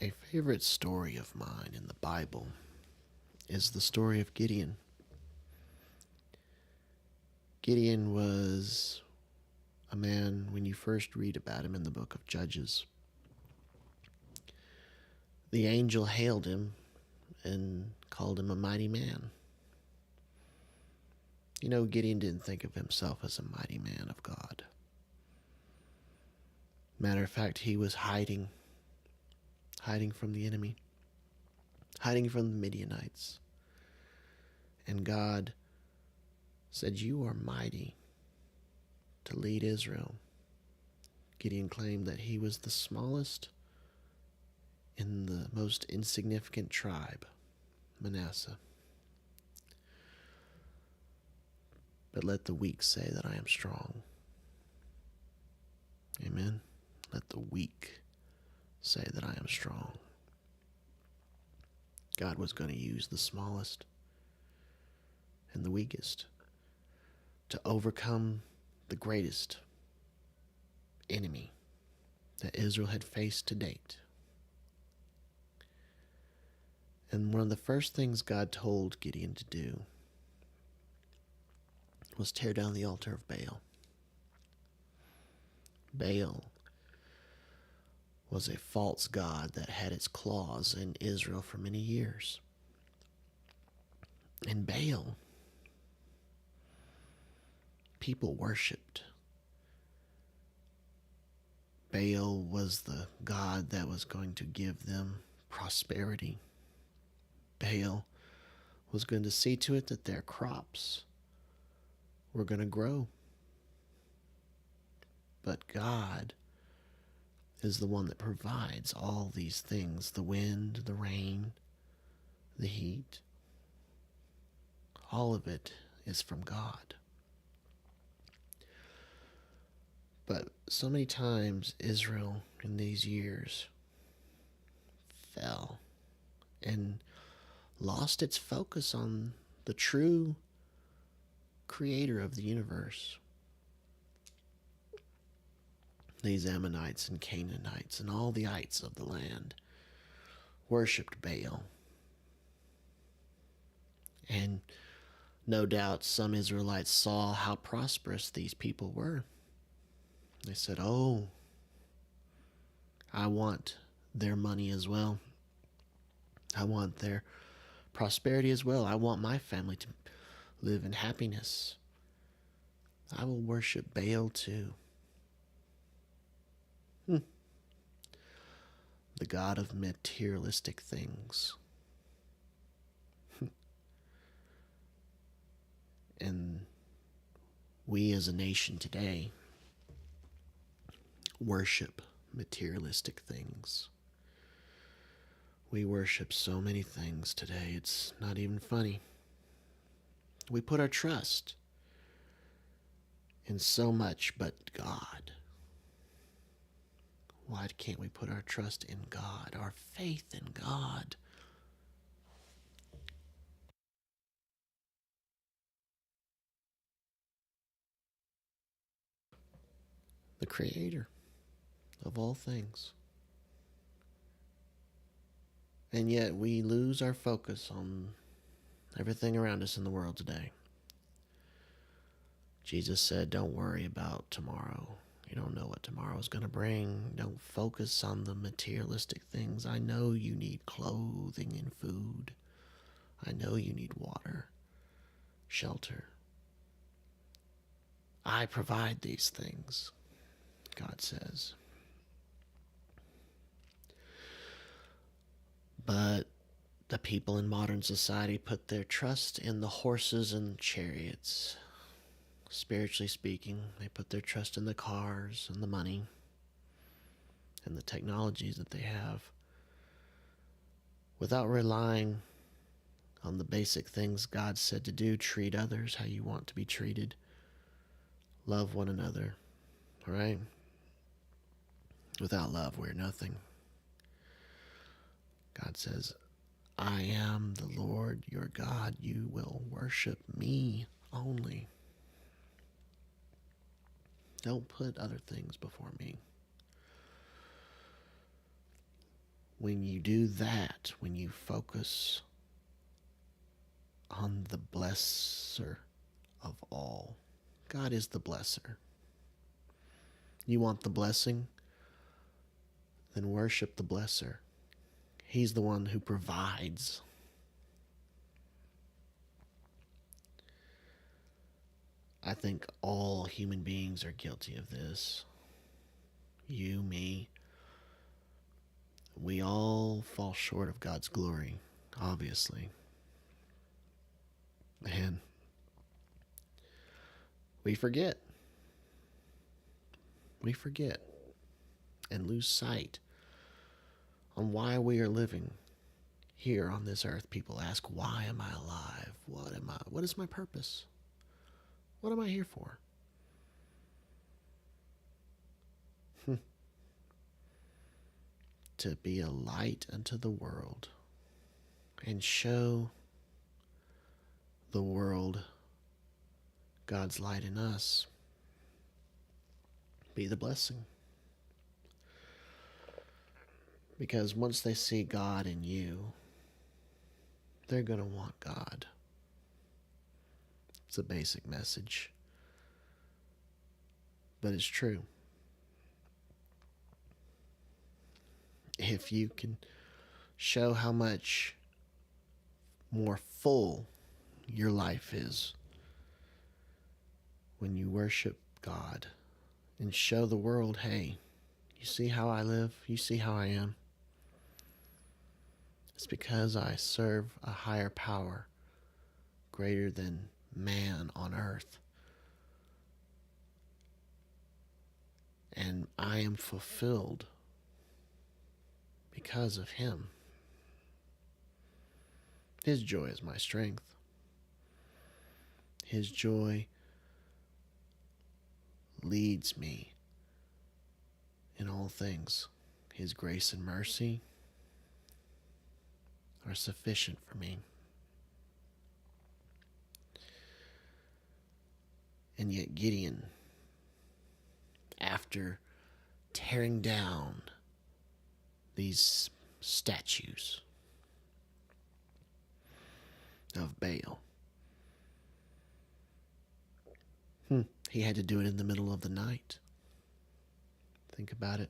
A favorite story of mine in the Bible is the story of Gideon. Gideon was a man, when you first read about him in the book of Judges, the angel hailed him and called him a mighty man. You know, Gideon didn't think of himself as a mighty man of God. Matter of fact, he was hiding from the enemy, hiding from the Midianites. And God said, "You are mighty to lead Israel." Gideon claimed that he was the smallest in the most insignificant tribe, Manasseh. But let the weak say that I am strong. Amen. Let the weak say that I am strong. God was going to use the smallest and the weakest to overcome the greatest enemy that Israel had faced to date. And one of the first things God told Gideon to do was tear down the altar of Baal. Baal was a false god that had its claws in Israel for many years. And Baal, people worshipped. Baal was the god that was going to give them prosperity. Baal was going to see to it that their crops were going to grow. But God is the one that provides all these things: the wind, the rain, the heat. All of it is from God. But so many times Israel in these years fell and lost its focus on the true creator of the universe. These Ammonites and Canaanites and all the ites of the land worshipped Baal. And no doubt some Israelites saw how prosperous these people were. They said, "Oh, I want their money as well. I want their prosperity as well. I want my family to live in happiness. I will worship Baal too." The god of materialistic things. And we as a nation today worship materialistic things. We worship so many things today, it's not even funny. We put our trust in so much but God. Why can't we put our trust in God, our faith in God? The Creator of all things. And yet we lose our focus on everything around us in the world today. Jesus said, "Don't worry about tomorrow. You don't know what tomorrow is going to bring. Don't focus on the materialistic things. I know you need clothing and food. I know you need water, shelter. I provide these things," God says. But the people in modern society put their trust in the horses and chariots. Spiritually speaking, they put their trust in the cars and the money and the technologies that they have, without relying on the basic things God said to do: treat others how you want to be treated, love one another, right? Without love, we're nothing. God says, "I am the Lord your God. You will worship me only. Don't put other things before me." when you do that, when you focus on the blesser of all, God is the blesser. You want the blessing? Then worship the blesser. He's the one who provides. I think all human beings are guilty of this. You, me. We all fall short of God's glory, obviously. And we forget. We forget and lose sight on why we are living here on this earth. People ask, why am I alive? What is my purpose? What am I here for? To be a light unto the world and show the world God's light in us. Be the blessing. Because once they see God in you, they're going to want God. It's a basic message, but it's true. If you can show how much more full your life is when you worship God and show the world, hey, you see how I live? You see how I am? It's because I serve a higher power greater than man on earth. And I am fulfilled because of him. His joy is my strength. His joy leads me in all things. His grace and mercy are sufficient for me. And yet Gideon, after tearing down these statues of Baal, he had to do it in the middle of the night. Think about it.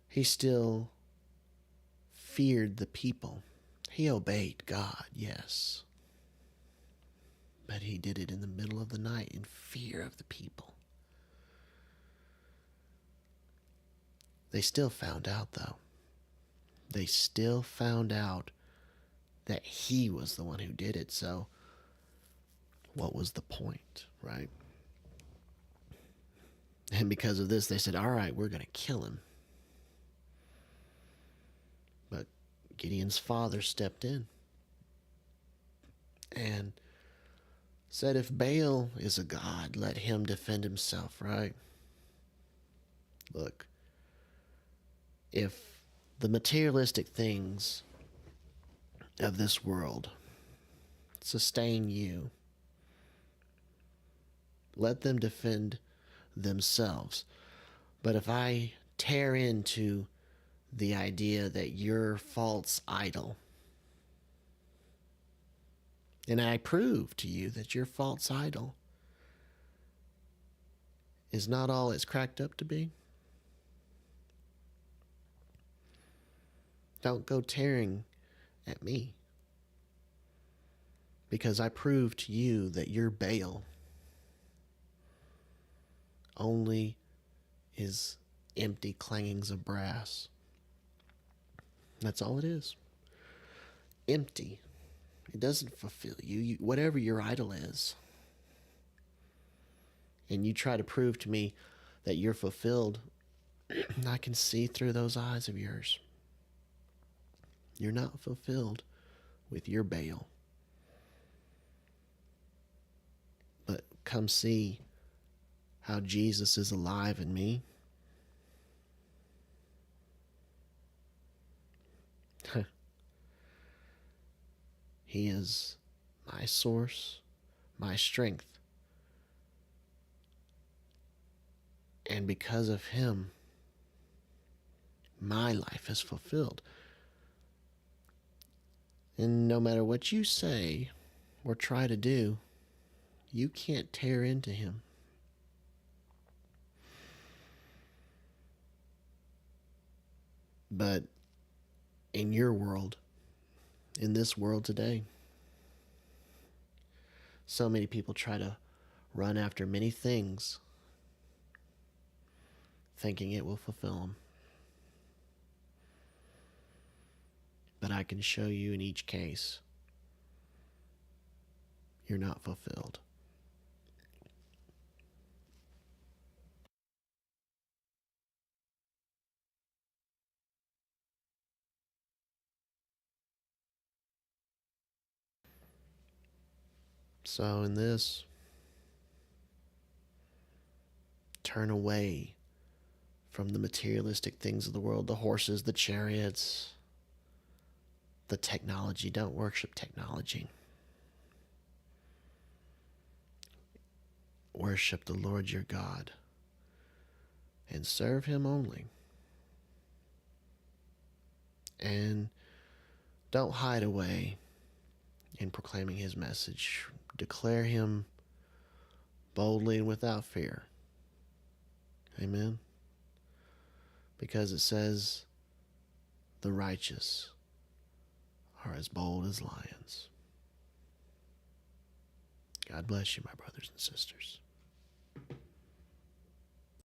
He still feared the people. He obeyed God, yes. But he did it in the middle of the night in fear of the people. They still found out, though. They still found out that he was the one who did it. So what was the point, right? And because of this, they said, all right, we're going to kill him. But Gideon's father stepped in and said, if Baal is a god, let him defend himself, right? Look, if the materialistic things of this world sustain you, let them defend themselves. But if I tear into the idea that your false idol, and I prove to you that your false idol is not all it's cracked up to be, don't go tearing at me, because I prove to you that your Baal only is empty clangings of brass. That's all it is. Empty. It doesn't fulfill you. Whatever your idol is, and you try to prove to me that you're fulfilled, I can see through those eyes of yours. You're not fulfilled with your Baal. But come see how Jesus is alive in me. He is my source, my strength. And because of him, my life is fulfilled. And no matter what you say or try to do, you can't tear into him. But in your world, in this world today, so many people try to run after many things, thinking it will fulfill them. But I can show you in each case, you're not fulfilled. So in this, turn away from the materialistic things of the world, the horses, the chariots, the technology. Don't worship technology. Worship the Lord your God and serve him only. And don't hide away in proclaiming his message. Declare him boldly and without fear. Amen. Because it says the righteous are as bold as lions. God bless you, my brothers and sisters.